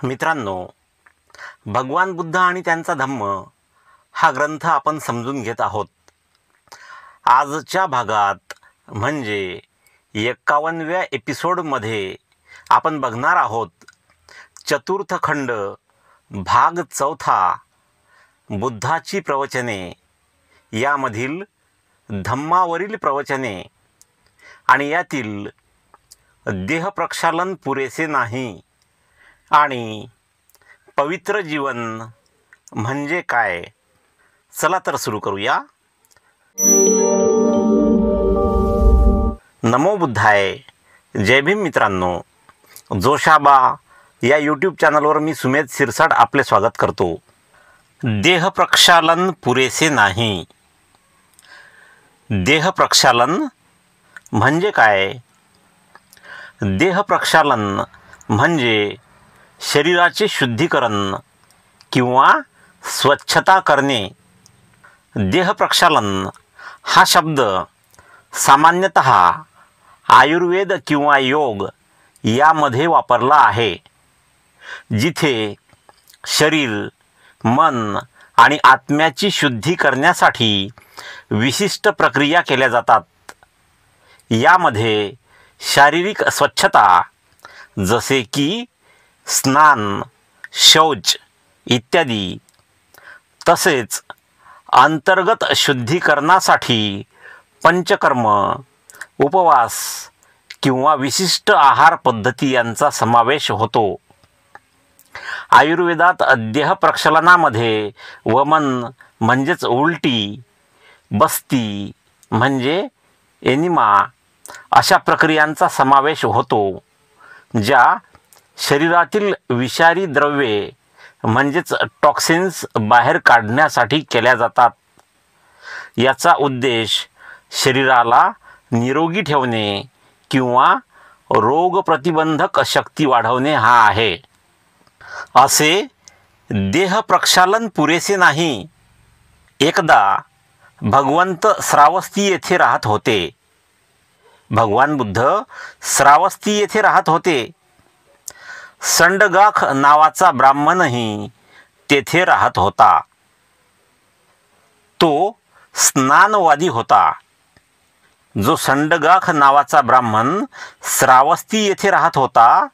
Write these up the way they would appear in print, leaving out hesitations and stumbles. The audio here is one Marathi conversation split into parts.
मित्रांनो, भगवान बुद्ध आणि त्यांचा धम्म हा ग्रंथ आपण समजून घेत आहोत. आजच्या भागात म्हणजे 51व्या एपिसोडमध्ये आपण बघणार आहोत चतुर्थ खंड भाग 4 बुद्धाची प्रवचने यामधील धम्मावरील प्रवचने आणि यातील देह प्रक्षालन पुरेसे नाही आणि पवित्र जीवन म्हणजे काय. चला तर सुरू करूया. नमो बुद्धाय. जय भीम मित्रांनो. जोशाबा या यूट्यूब चॅनलवर मी सुमेध सिरसाट आपले स्वागत करतो. देह प्रक्षालन पुरेसे नाही. देह प्रक्षालन म्हणजे काय? देह प्रक्षालन म्हणजे शरीराचे शुद्धीकरण किंवा स्वच्छता करणे. देह प्रक्षालन हा शब्द सामान्यतः आयुर्वेद किंवा योग यामध्ये वापरला आहे, जिथे शरीर, मन आणि आत्म्याची शुद्धी करण्यासाठी विशिष्ट प्रक्रिया केल्या जातात. यामध्ये शारीरिक स्वच्छता जसे की स्नान, शौच इत्यादी, तसेच अंतर्गत शुद्धीकरणासाठी पंचकर्म, उपवास किंवा विशिष्ट आहार पद्धती यांचा समावेश होतो. आयुर्वेदात देह प्रक्षालनामध्ये वमन म्हणजेच उलटी, बस्ती म्हणजे एनिमा अशा प्रक्रियांचा समावेश होतो, ज्या शरीरातील विषारी द्रव्ये म्हणजेच टॉक्सिन्स बाहेर काढण्यासाठी केल्या जातात. याचा उद्देश शरीराला निरोगी ठेवणे किंवा रोगप्रतिबंधक शक्ती वाढवणे हा आहे. असे देह प्रक्षालन पुरेसे नाही. एकदा भगवंत श्रावस्ती येथे राहत होते. भगवान बुद्ध श्रावस्ती येथे राहत होते. संडगाख नावाचा ब्राह्मणही तेथे राहत होता. तो स्नानवादी होता. जो संडगाख नावाचा ब्राह्मण श्रावस्ती येथे राहत होता,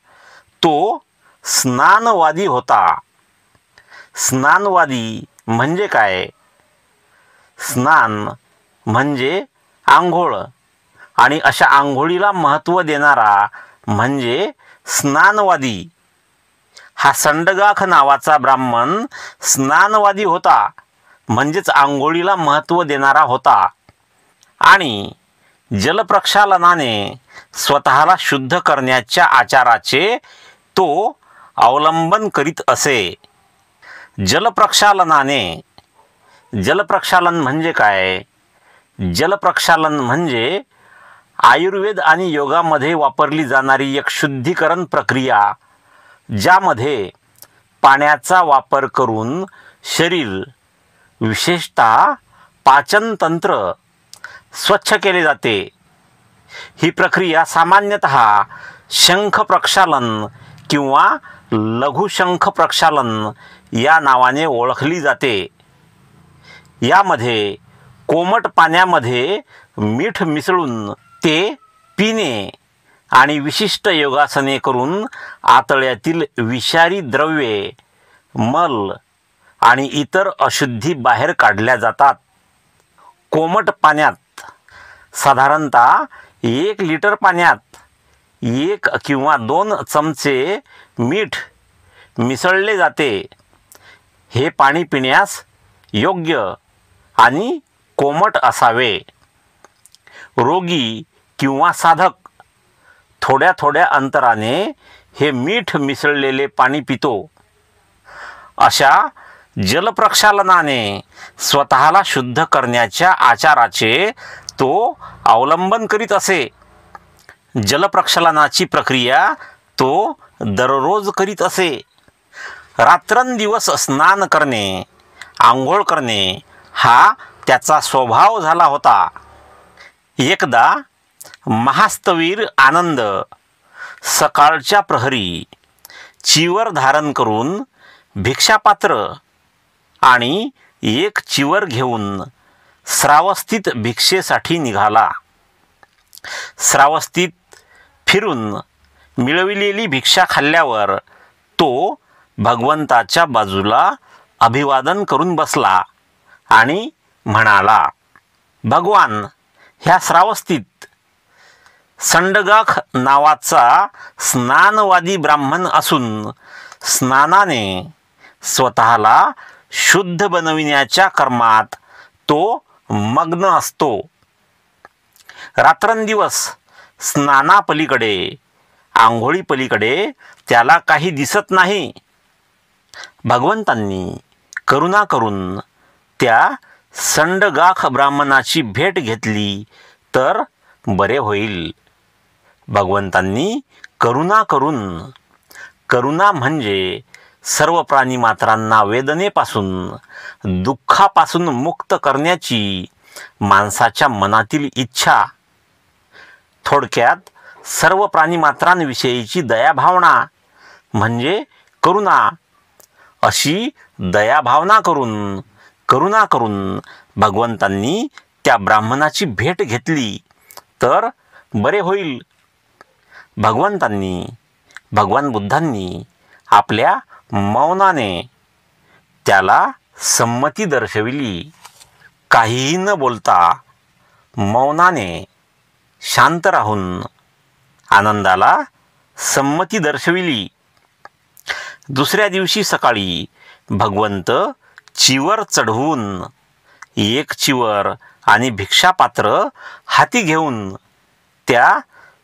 तो स्नानवादी होता. स्नानवादी म्हणजे काय? स्नान म्हणजे आंघोळ आणि अशा आंघोळीला महत्त्व देणारा म्हणजे स्नानवादी. हा संडगाख नावाचा ब्राह्मण स्नानवादी होता, म्हणजेच आंघोळीला महत्त्व देणारा होता आणि जलप्रक्षालनाने स्वतःला शुद्ध करण्याच्या आचाराचे तो अवलंबन करीत असे. जलप्रक्षालन म्हणजे काय? जलप्रक्षालन म्हणजे आयुर्वेद आणि योगामध्ये वापरली जाणारी एक शुद्धीकरण प्रक्रिया, ज्यामध्ये पाण्याचा वापर करून शरीर, विशेषतः पाचन तंत्र स्वच्छ केले जाते. ही प्रक्रिया सामान्यतः शंख प्रक्षालन किंवा लघुशंख प्रक्षालन या नावाने ओळखली जाते. यामध्ये कोमट पाण्यामध्ये मीठ मिसळून ते पिणे आणि विशिष्ट योगासने करून आतड्यातील विषारी द्रव्ये, मल आणि इतर अशुद्धी बाहेर काढल्या जातात. कोमट पाण्यात साधारणतः 1 लिटर पाण्यात 1 किंवा 2 चमचे मीठ मिसळले जाते. हे पाणी पिण्यास योग्य आणि कोमट असावे. रोगी किंवा साधक थोड्या थोड्या अंतराने हे मीठ मिसळलेले पाणी पितो. अशा जलप्रक्षालनाने स्वतःला शुद्ध करण्याच्या आचाराचे तो अवलंबन करीत असे. जलप्रक्षालनाची प्रक्रिया तो दररोज करीत असे. रात्रंदिवस स्नान करणे, आंघोळ करणे हा त्याचा स्वभाव झाला होता. एकदा महास्तवीर आनंद सकाळच्या प्रहरी चिवर धारण करून भिक्षापात्र आणि एक चिवर घेऊन श्रावस्तीत भिक्षेसाठी निघाला. श्रावस्तीत फिरून मिळविलेली भिक्षा खाल्ल्यावर तो भगवंताच्या बाजूला अभिवादन करून बसला आणि म्हणाला, भगवान, ह्या श्रावस्तीत संडगाख नावाचा स्नानवादी ब्राह्मण असून स्नानाने स्वतःला शुद्ध बनविण्याच्या कर्मात तो मग्न असतो. रात्रंदिवस स्नानापलीकडे आंघोळीपलीकडे त्याला काही दिसत नाही. भगवंतांनी करुणा करून त्या संडगाख ब्राह्मणाची भेट घेतली तर बरे होईल. भगवंतांनी करुणा करून, करुणा म्हणजे सर्व प्राणीमात्रांना वेदनेपासून, दुःखापासून मुक्त करण्याची माणसाच्या मनातील इच्छा. थोडक्यात सर्व प्राणीमात्रांविषयीची दयाभावना म्हणजे करुणा. अशी दयाभावना करून, करुणा करून भगवंतांनी त्या ब्राह्मणाची भेट घेतली तर बरे होईल. भगवान बुद्धांनी आपल्या मौनाने त्याला संमती दर्शविली. काहीही न बोलता मौनाने शांत राहून आनंदाला संमती दर्शविली. दुसऱ्या दिवशी सकाळी भगवंत चिवर चढवून एक चिवर आणि भिक्षापात्र हाती घेऊन त्या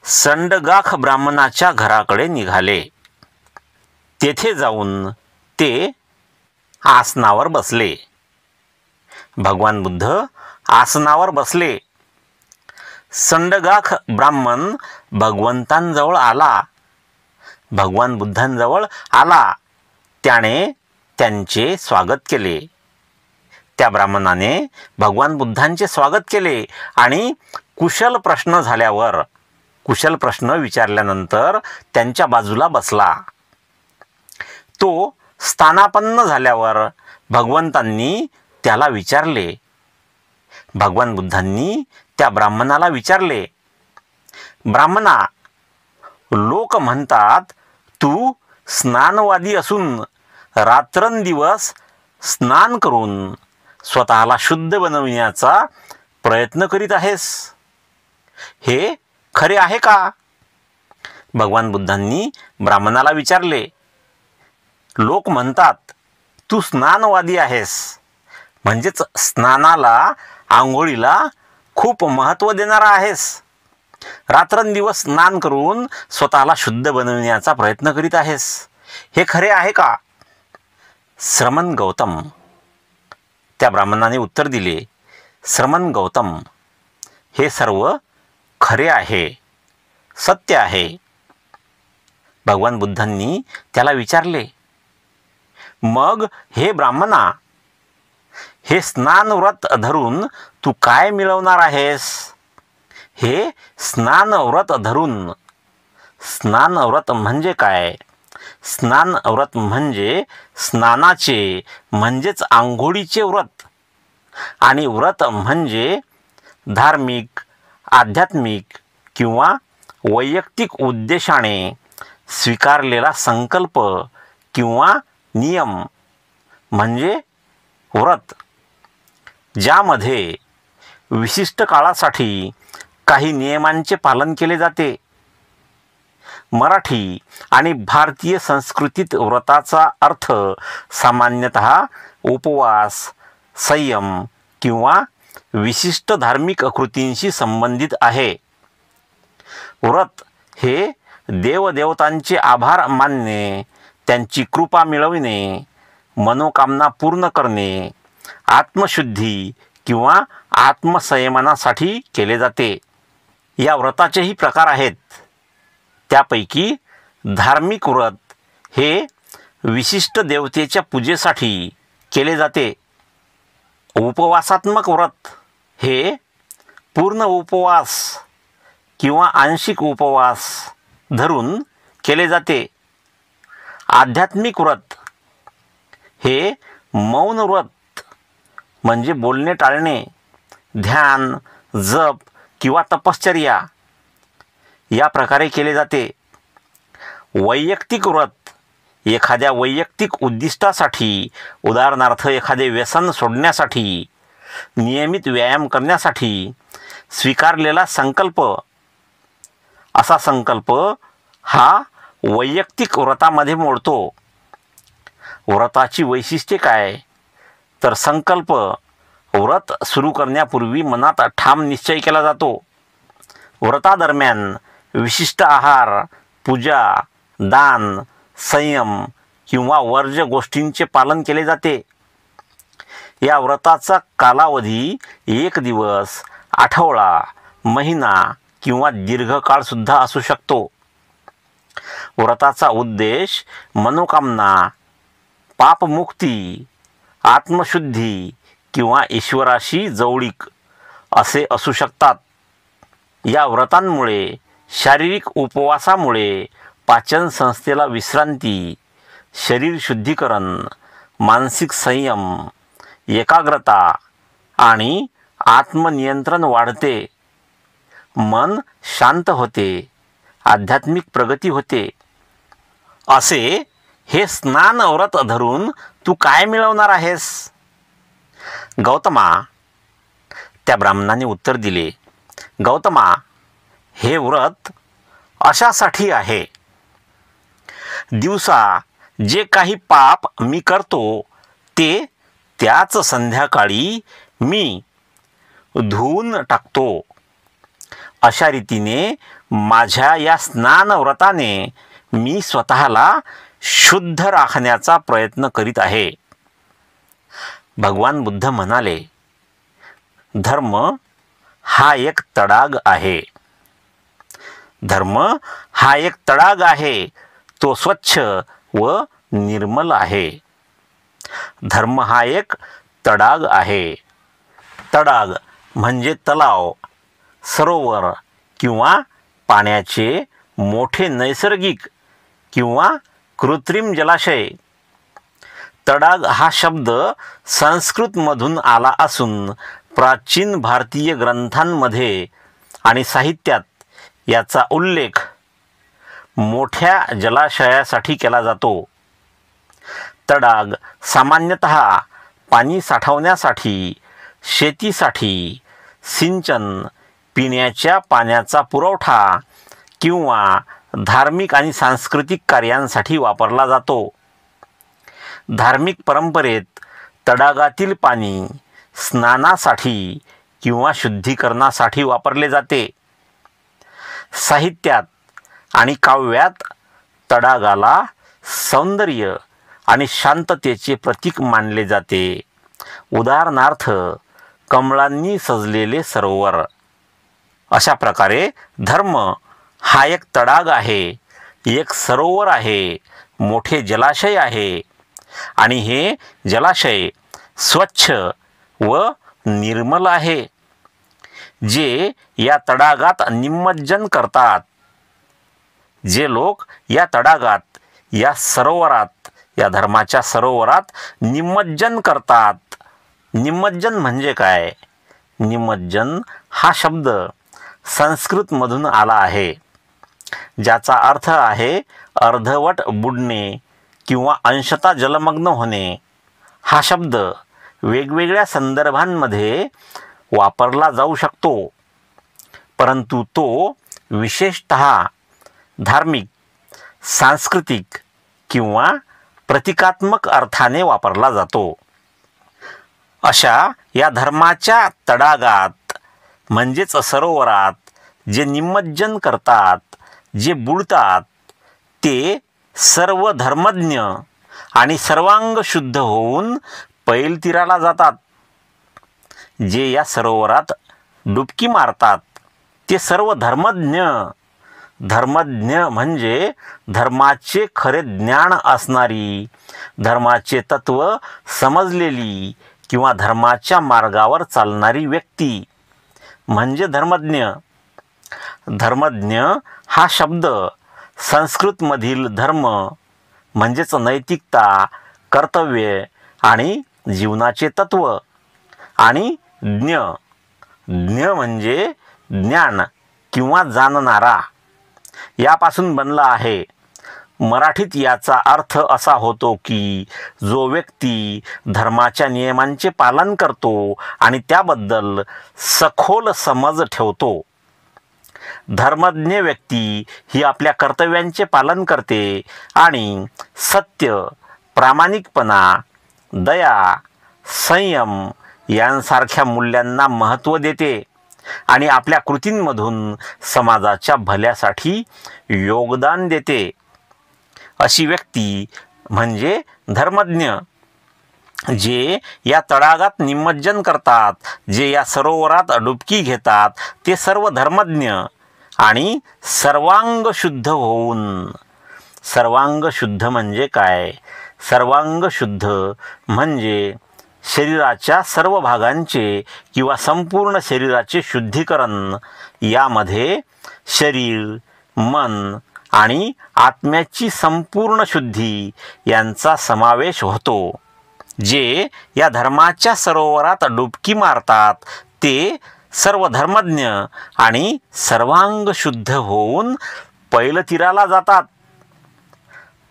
संडगाख ब्राह्मणाच्या घराकडे निघाले. तेथे जाऊन ते आसनावर बसले. भगवान बुद्ध आसनावर बसले. संडगाख ब्राह्मण भगवंतांजवळ आला. भगवान बुद्धांजवळ आला. त्याने त्यांचे स्वागत केले. त्या ब्राह्मणाने भगवान बुद्धांचे स्वागत केले आणि कुशल प्रश्न विचारल्यानंतर त्यांच्या बाजूला बसला. तो स्थानापन्न झाल्यावर भगवंतांनी त्याला विचारले. भगवान बुद्धांनी त्या ब्राह्मणाला विचारले, ब्राह्मणा, लोक म्हणतात तू स्नानवादी असून रात्रंदिवस स्नान करून स्वतःला शुद्ध बनविण्याचा प्रयत्न करीत आहेस. हे खरे आहे का? भगवान बुद्धांनी ब्राह्मणाला विचारले. लोक म्हणतात तू स्नानवादी आहेस, म्हणजेच स्नानाला, आंघोळीला खूप महत्त्व देणारा आहेस. रात्रंदिवस स्नान करून स्वतःला शुद्ध बनविण्याचा प्रयत्न करीत आहेस. हे खरे आहे का? श्रमण गौतम, त्या ब्राह्मणाने उत्तर दिले, श्रमण गौतम, हे सर्व खरे आहे, सत्य आहे. भगवान बुद्धांनी त्याला विचारले, मग हे ब्राह्मणा, हे स्नानव्रत धरून तू काय मिळवणार आहेस? हे स्नानव्रत धरून, स्नानव्रत म्हणजे काय? स्नानव्रत म्हणजे स्नानाचे म्हणजेच आंघोळीचे व्रत, आणि व्रत म्हणजे धार्मिक, आध्यात्मिक किंवा वैयक्तिक उद्देशाने स्वीकारलेला संकल्प किंवा नियम म्हणजे व्रत, ज्यामध्ये विशिष्ट काळासाठी काही नियमांचे पालन केले जाते. मराठी आणि भारतीय संस्कृतीत व्रताचा अर्थ सामान्यतः उपवास, संयम किंवा विशिष्ट धार्मिक कृतींशी संबंधित आहे. व्रत हे देवदेवतांचे आभार मानणे, त्यांची कृपा मिळविणे, मनोकामना पूर्ण करणे, आत्मशुद्धी किंवा आत्मसंयमनासाठी केले जाते. या व्रताचेही प्रकार आहेत. त्यापैकी धार्मिक व्रत हे विशिष्ट देवतेच्या पूजेसाठी केले जाते. उपवासात्मक व्रत हे पूर्ण उपवास किंवा आंशिक उपवास धरून केले जाते. आध्यात्मिक व्रत हे मौन व्रत म्हणजे बोलणे टाळणे, ध्यान, जप किंवा तपश्चर्या या प्रकारे केले जाते. वैयक्तिक व्रत एखाद्या वैयक्तिक उद्दिष्टासाठी, उदाहरणार्थ एखादे व्यसन सोडण्यासाठी, नियमित व्यायाम करण्यासाठी स्वीकारलेला संकल्प. असा संकल्प हा वैयक्तिक व्रतामध्ये मोडतो. व्रताची वैशिष्ट्ये काय? तर संकल्प व्रत सुरू करण्यापूर्वी मनात ठाम निश्चय केला जातो. व्रतादरम्यान विशिष्ट आहार, पूजा, दान, संयम किंवा वर्ज्य गोष्टींचे पालन केले जाते. या व्रताचा कालावधी 1 दिवस, आठवडा, महिना किंवा दीर्घकाळसुद्धा असू शकतो. व्रताचा उद्देश मनोकामना, पापमुक्ती, आत्मशुद्धी किंवा ईश्वराशी जवळीक असे असू शकतात. या व्रतांमुळे, शारीरिक उपवासामुळे पाचन संस्थेला विश्रांती, शरीर शुद्धीकरण, मानसिक संयम, एकाग्रता आणि आत्मनियंत्रण वाढते. मन शांत होते, आध्यात्मिक प्रगती होते. असे हे स्नान व्रत धरून तू काय मिळवणार आहेस? गौतमा, त्या ब्राह्मणाने उत्तर दिले, गौतमा, हे व्रत अशासाठी आहे. दिवसा जे काही पाप मी करतो ते त्याच संध्याकाळी मी धुवून टाकतो. अशा रीतीने माझ्या या स्नान व्रताने मी स्वतःला शुद्ध राखण्याचा प्रयत्न करीत आहे. भगवान बुद्ध म्हणाले, धर्म हा एक तडाग आहे. धर्म हा एक तडाग आहे. तो स्वच्छ व निर्मल आहे. धर्म हा एक तडाग आहे. तडाग म्हणजे तलाव, सरोवर किंवा पाण्याचे मोठे नैसर्गिक किंवा कृत्रिम जलाशय. तडाग हा शब्द संस्कृतमधून आला असून प्राचीन भारतीय ग्रंथांमध्ये आणि साहित्यात याचा उल्लेख मोठ्या जलाशयासाठी केला जातो. तडाग सामान्यतः पाणी साठवण्यासाठी, शेतीसाठी, सिंचन, पिण्याच्या पाण्याचा पुरवठा किंवा धार्मिक आणि सांस्कृतिक कार्यांसाठी वापरला जातो. धार्मिक परंपरेत तडागातील पाणी स्नानासाठी किंवा शुद्धीकरणासाठी वापरले जाते. साहित्यात आणि काव्यात तडागाला सौंदर्य आणि शांततेचे प्रतीक मानले जाते. उदाहरणार्थ, कमळांनी सजलेले सरोवर. अशा प्रकारे धर्म हा एक तडाग आहे, एक सरोवर आहे, मोठे जलाशय आहे आणि हे जलाशय स्वच्छ व निर्मल आहे. जे या तडागात निमज्जन करतात, जे लोक या तडागात, या सरोवरात, या धर्माच्या सरोवरात निमज्जन करतात. निमज्जन म्हणजे काय? निमज्जन हा शब्द संस्कृतमधून आला आहे, ज्याचा अर्थ आहे अर्धवट बुडणे किंवा अंशतः जलमग्न होणे. हा शब्द वेगवेगळ्या संदर्भांमध्ये वापरला जाऊ शकतो, परंतु तो विशेषतः धार्मिक, सांस्कृतिक किंवा प्रतिकात्मक अर्थाने वापरला जातो. अशा या धर्माच्या तडागात म्हणजेच सरोवरात जे निमज्जन करतात, जे बुडतात, ते सर्व धर्मज्ञ आणि सर्वांग शुद्ध होऊन पैलतीराला जातात. जे या सरोवरात डुबकी मारतात ते सर्व धर्मज्ञ. धर्मज्ञ म्हणजे धर्माचे खरे ज्ञान असणारी, धर्माचे तत्व समजलेली किंवा धर्माच्या मार्गावर चालणारी व्यक्ती म्हणजे धर्मज्ञ. धर्मज्ञ हा शब्द संस्कृतमधील धर्म म्हणजेच नैतिकता, कर्तव्य आणि जीवनाचे तत्व. आणि ज्ञ, ज्ञ म्हणजे ज्ञान किंवा जाणणारा यापासून बनला आहे. मराठीत याचा अर्थ असा होतो की जो व्यक्ती धर्माच्या नियमांचे पालन करतो आणि त्याबद्दल सखोल समज ठेवतो. धर्मज्ञ व्यक्ती ही आपल्या कर्तव्यांचे पालन करते आणि सत्य, प्रामाणिकपणा, दया, संयम यांसारख्या मूल्यांना महत्त्व देते आणि आपल्या कृतींमधून समाजाच्या भल्यासाठी योगदान देते. अशी व्यक्ती म्हणजे धर्मज्ञ. जे या तडागात निमज्जन करतात, जे या सरोवरात डुबकी घेतात, ते सर्व धर्मज्ञ आणि सर्वांग शुद्ध होऊन. सर्वांग शुद्ध म्हणजे काय? सर्वांग शुद्ध म्हणजे शरीराच्या सर्व भागांचे किंवा संपूर्ण शरीराचे शुद्धीकरण. यामध्ये शरीर, मन आणि आत्म्याची संपूर्ण शुद्धी यांचा समावेश होतो. जे या धर्माच्या सरोवरात डुबकी मारतात ते सर्व धर्मज्ञ आणि सर्वांग शुद्ध होऊन पैलतीराला जातात.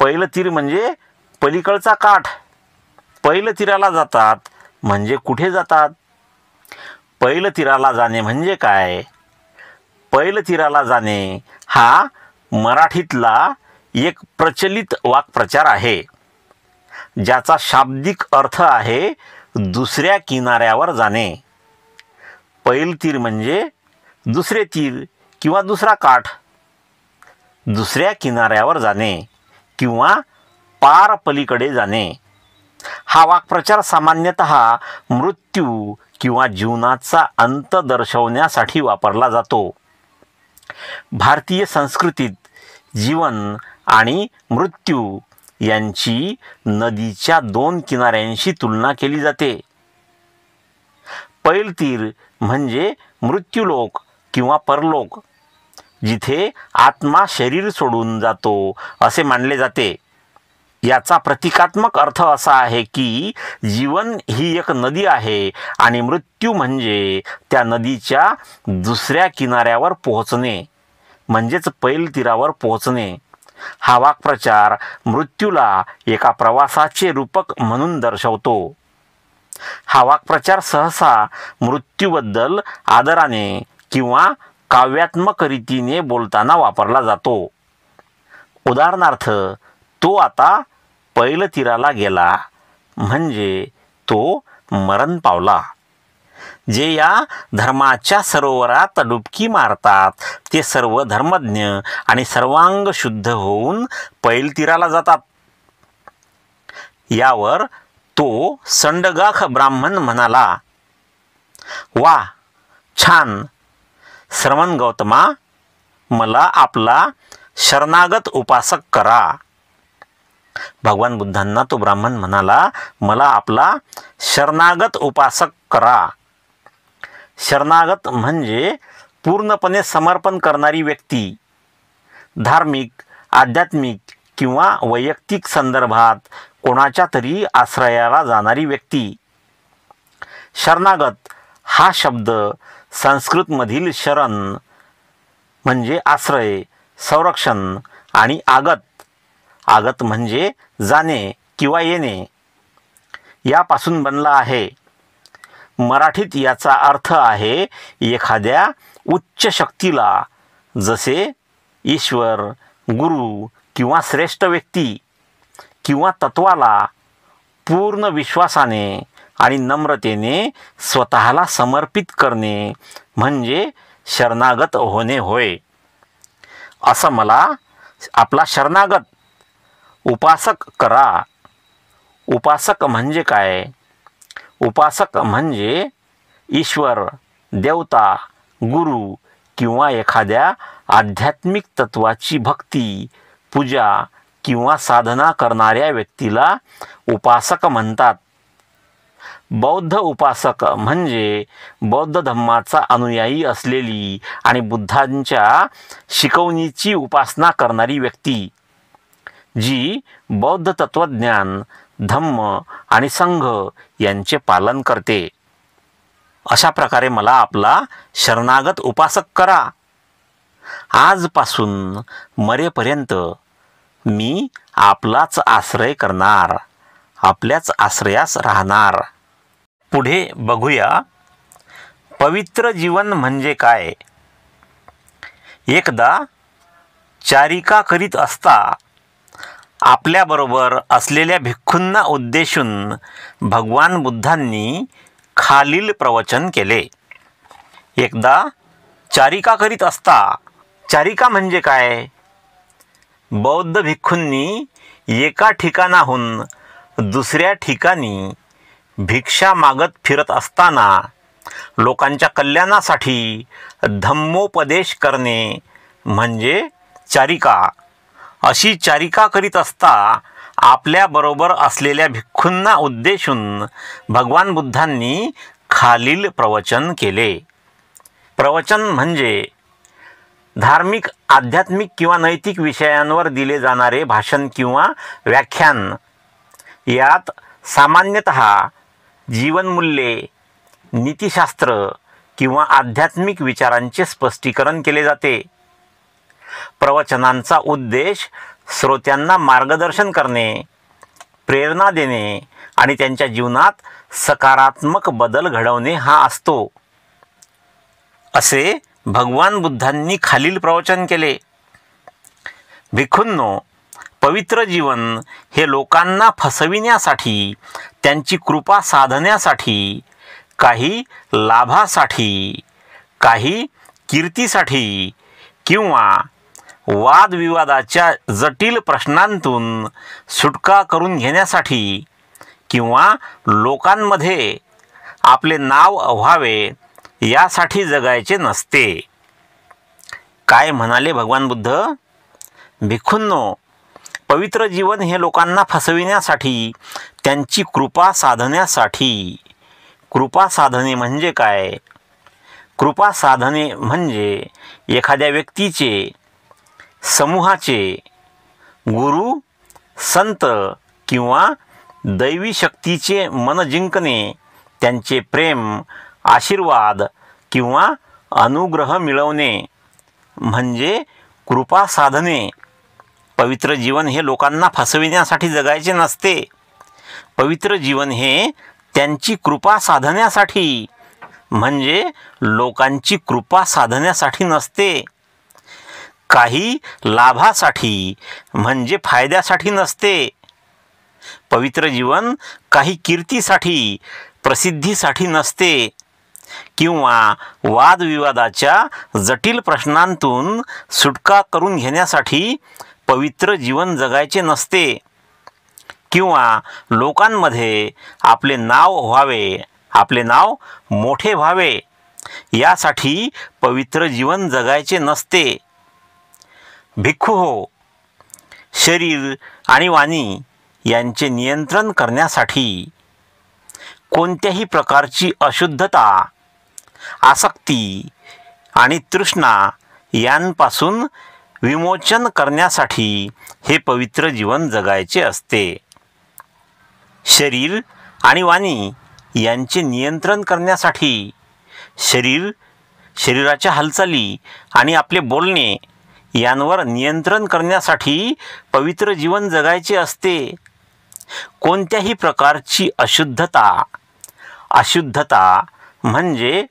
पैलतीर म्हणजे पलीकडचा काठ. पैलतीराला जातात म्हणजे कुठे जातात? पैलतीराला जाणे म्हणजे काय? पैलतीराला जाणे हा मराठीतला एक प्रचलित वाक्प्रचार आहे, ज्याचा शाब्दिक अर्थ आहे दुसऱ्या किनाऱ्यावर जाणे. पैलतीर म्हणजे दुसरे तीर किंवा दुसरा काठ. दुसऱ्या किनाऱ्यावर जाणे किंवा पार पलीकडे जाणे हा वाक्प्रचार सामान्यतः मृत्यू किंवा जीवनाचा अंत दर्शवण्यासाठी वापरला जातो. भारतीय संस्कृतीत जीवन आणि मृत्यू यांची नदीच्या दोन किनाऱ्यांशी तुलना केली जाते. पैलतीर म्हणजे मृत्यूलोक किंवा परलोक, जिथे आत्मा शरीर सोडून जातो असे मानले जाते. याचा प्रतिकात्मक अर्थ असा आहे की जीवन ही एक नदी आहे आणि मृत्यू म्हणजे त्या नदीच्या दुसऱ्या किनाऱ्यावर पोहोचणे, म्हणजेच पैलतीरावर पोहोचणे. हा वाक्प्रचार मृत्यूला एका प्रवासाचे रूपक म्हणून दर्शवतो. हा वाक्प्रचार सहसा मृत्यूबद्दल आदराने किंवा काव्यात्मक रीतीने बोलताना वापरला जातो. उदाहरणार्थ, तो आता पैलतीराला गेला म्हणजे तो मरण पावला. जे या धर्माच्या सरोवरात डुबकी मारतात ते सर्व धर्मज्ञ आणि सर्वांग शुद्ध होऊन पैलतीराला जातात. यावर तो संडगाख ब्राह्मण म्हणाला, वा, छान. श्रवण गौतमा, मला आपला शरणागत उपासक करा. भगवान बुद्धांना तो ब्राह्मण म्हणाला, मला आपला शरणागत उपासक करा. शरणागत म्हणजे पूर्णपणे समर्पण करणारी व्यक्ती. धार्मिक, आध्यात्मिक किंवा वैयक्तिक संदर्भात कोणाच्या तरी आश्रयाला जाणारी व्यक्ती. शरणागत हा शब्द संस्कृतमधील शरण म्हणजे आश्रय, संरक्षण आणि आगत म्हणजे जाणे किंवा येणे यापासून बनला आहे. मराठीत याचा अर्थ आहे एखाद्या उच्च शक्तीला, जसे ईश्वर, गुरु किंवा श्रेष्ठ व्यक्ती किंवा तत्वाला पूर्ण विश्वासाने आणि नम्रतेने स्वतःला समर्पित करणे म्हणजे शरणागत होणे होय. असं मला आपला शरणागत उपासक करा. उपासक म्हणजे काय? उपासक म्हणजे ईश्वर, देवता, गुरु किंवा एखाद्या आध्यात्मिक तत्वाची भक्ती, पूजा किंवा साधना करणाऱ्या व्यक्तीला उपासक म्हणतात. बौद्ध उपासक म्हणजे बौद्ध धम्माचा अनुयायी असलेली आणि बुद्धांच्या शिकवणीची उपासना करणारी व्यक्ती. जी बौद्ध तत्वज्ञान, धम्म आणि संघ यांचे पालन करते. अशा प्रकारे मला आपला शरणागत उपासक करा. आजपासून मरेपर्यंत मी आपलाच आश्रय करणार, आपल्याच आश्रयास राहणार. पुढे बघूया पवित्र जीवन म्हणजे काय. एकदा चारिका करीत असता आपल्याबरोबर असलेल्या भिक्खूंना उद्देशून भगवान बुद्धांनी खालील प्रवचन केले. एकदा चारिका करीत असता, चारिका म्हणजे काय? बौद्ध भिक्खूंनी एका ठिकाणाहून दुसऱ्या ठिकाणी भिक्षा मागत फिरत असताना लोकांच्या कल्याणासाठी धम्मोपदेश करणे म्हणजे चारिका. अशी चारिका करीत असता आपल्याबरोबर असलेल्या भिक्खूंना उद्देशून भगवान बुद्धांनी खालील प्रवचन केले. प्रवचन म्हणजे धार्मिक, आध्यात्मिक किंवा नैतिक विषयांवर दिले जाणारे भाषण किंवा व्याख्यान. यात सामान्यतः जीवनमूल्ये, नीतिशास्त्र किंवा आध्यात्मिक विचारांचे स्पष्टीकरण केले जाते. प्रवचनांचा उद्देश श्रोत्यांना मार्गदर्शन करणे, प्रेरणा देणे आणि त्यांच्या जीवनात सकारात्मक बदल घडवणे हा असतो. असे भगवान बुद्धांनी खालील प्रवचन केले. भिक्खूंनो, पवित्र जीवन हे लोकांना फसविण्यासाठी, त्यांची कृपा साधण्यासाठी, काही लाभासाठी, काही कीर्तीसाठी किंवा वादविवादाच्या जटिल प्रश्नांतून सुटका करून घेण्यासाठी किंवा लोकांमध्ये आपले नाव व्हावे यासाठी जगायचे नसते. काय म्हणाले भगवान बुद्ध? भिक्खूंनो, पवित्र जीवन हे लोकांना फसविण्यासाठी, त्यांची कृपा साधण्यासाठी. कृपा साधने म्हणजे काय? कृपा साधने म्हणजे एखाद्या व्यक्तीचे, समूहाचे, गुरु, संत किंवा दैवी शक्तीचे मन जिंकणे, त्यांचे प्रेम, आशीर्वाद किंवा अनुग्रह मिळवणे म्हणजे कृपा साधने. पवित्र जीवन हे लोकांना फसविण्यासाठी जगायचे नसते. पवित्र जीवन हे त्यांची कृपा साधण्यासाठी म्हणजे लोकांची कृपा साधण्यासाठी नसते. काही लाभासाठी म्हणजे फायद्यासाठी नसते. पवित्र जीवन काही कीर्तीसाठी, प्रसिद्धीसाठी नसते किंवा वादविवादाच्या जटिल प्रश्नांतून सुटका करून घेण्यासाठी पवित्र जीवन जगायचे नसते किंवा लोकांमध्ये आपले नाव व्हावे, आपले नाव मोठे व्हावे यासाठी पवित्र जीवन जगायचे नसते. भिक्खू हो, शरीर आणि वाणी यांचे नियंत्रण करण्यासाठी कोणत्याही प्रकारची अशुद्धता, आसक्ती आणि तृष्णा यांपासून विमोचन करण्यासाठी हे पवित्र जीवन जगायचे असते. शरीर आणि वाणी यांचे नियंत्रण करण्यासाठी शरीराच्या हालचाली आणि आपले बोलणे यांवर नियंत्रण करण्यासाठी पवित्र जीवन जगायचे असते. कोणत्याही प्रकारची अशुद्धता म्हणजे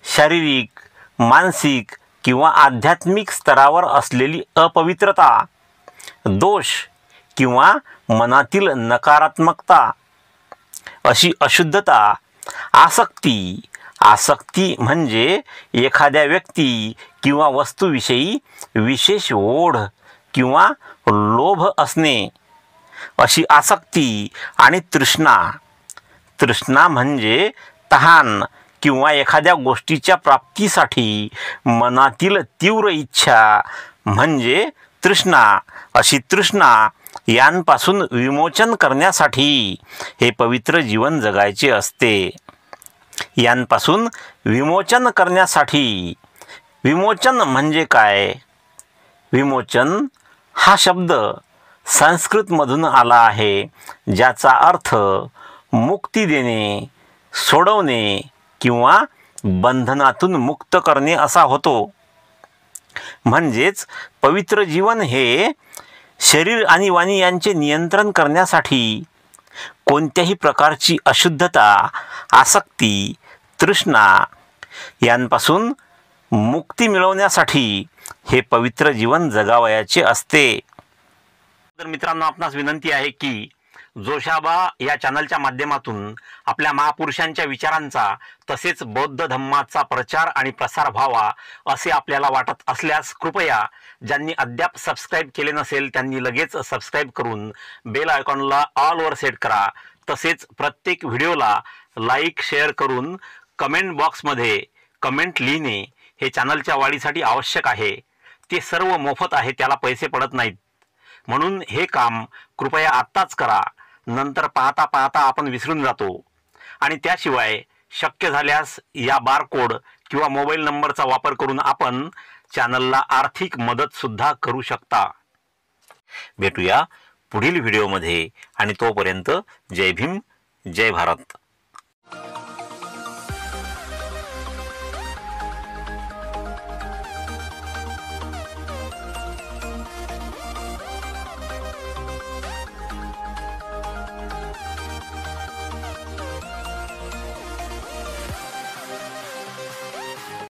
शारीरिक, मानसिक किंवा आध्यात्मिक स्तरावर असलेली अपवित्रता, दोष किंवा मनातील नकारात्मकता. अशी अशुद्धता. आसक्ती म्हणजे एखाद्या व्यक्ती किंवा वस्तूविषयी विशेष ओढ किंवा लोभ असणे, अशी आसक्ती. आणि तृष्णा म्हणजे तहान किंवा एखाद्या गोष्टीच्या प्राप्तीसाठी मनातील तीव्र इच्छा म्हणजे तृष्णा. अशी तृष्णा यांपासून विमोचन करण्यासाठी हे पवित्र जीवन जगायचे असते. यांपासून विमोचन करण्यासाठी. विमोचन म्हणजे काय? विमोचन हा शब्द संस्कृतमधून आला आहे, ज्याचा अर्थ मुक्ती देणे, सोडवणे किंवा बंधनातून मुक्त करणे असा होतो. म्हणजेच पवित्र जीवन हे शरीर आणि वाणी यांचे नियंत्रण करण्यासाठी, कोणत्याही प्रकारची अशुद्धता, आसक्ती, तृष्णा यांपासून मुक्ती मिळवण्यासाठी हे पवित्र जीवन जगावयाचे असते. तर मित्रांनो, आपणास विनंती आहे की जोशाबा या चॅनलच्या माध्यमातून आपल्या महापुरुषांच्या विचारांचा तसेच बौद्ध धम्माचा प्रचार आणि प्रसार व्हावा असे आपल्याला वाटत असल्यास कृपया ज्यांनी अद्याप सबस्क्राईब केले नसेल त्यांनी लगेच सबस्क्राईब करून बेल आयकॉनला ऑलवर सेट करा. तसेच प्रत्येक व्हिडिओला लाईक शेअर करून कमेंट बॉक्समध्ये कमेंट लिहिणे हे चॅनलच्या वाढीसाठी आवश्यक आहे. ते सर्व मोफत आहे, त्याला पैसे पडत नाहीत. म्हणून हे काम कृपया आत्ताच करा, नंतर पाहता पाहता आपण विसरून जातो. आणि त्याशिवाय शक्य झाल्यास या बारकोड किंवा मोबाईल नंबरचा वापर करून आपण चॅनलला आर्थिक मदत सुद्धा करू शकता. भेटूया पुढील व्हिडिओमध्ये आणि तोपर्यंत जय भीम, जय भारत.